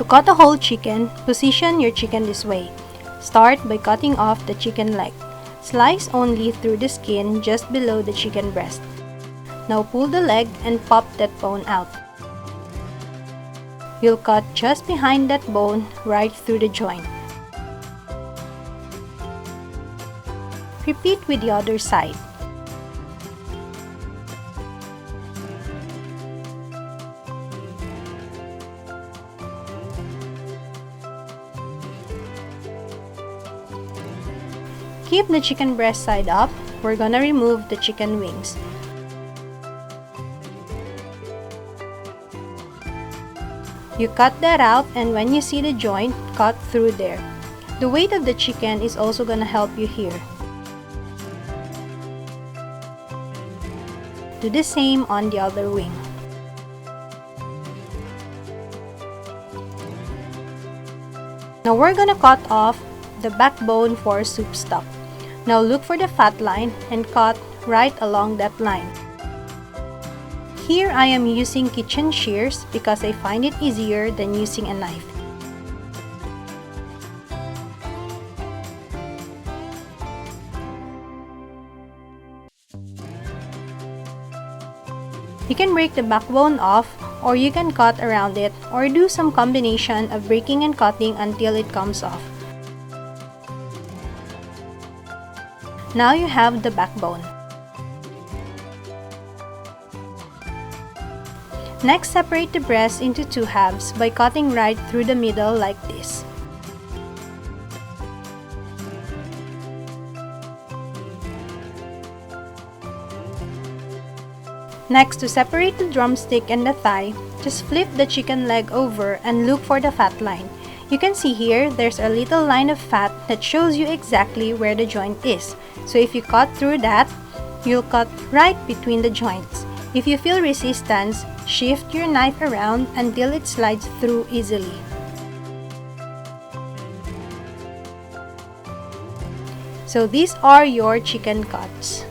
To cut a whole chicken, position your chicken this way. Start by cutting off the chicken leg. Slice only through the skin just below the chicken breast. Now pull the leg and pop that bone out. You'll cut just behind that bone right through the joint. Repeat with the other side. Keep the chicken breast side up. We're gonna remove the chicken wings. You cut that out, and when you see the joint, cut through there. The weight of the chicken is also gonna help you here. Do the same on the other wing. Now we're gonna cut off the backbone for soup stock. Now look for the fat line and cut right along that line. Here I am using kitchen shears because I find it easier than using a knife. You can break the backbone off, or you can cut around it, or do some combination of breaking and cutting until it comes off. Now you have the backbone. Next, separate the breast into two halves by cutting right through the middle like this. Next, to separate the drumstick and the thigh, just flip the chicken leg over and look for the fat line. You can see here, there's a little line of fat that shows you exactly where the joint is. So if you cut through that, you'll cut right between the joints. If you feel resistance, shift your knife around until it slides through easily. So these are your chicken cuts.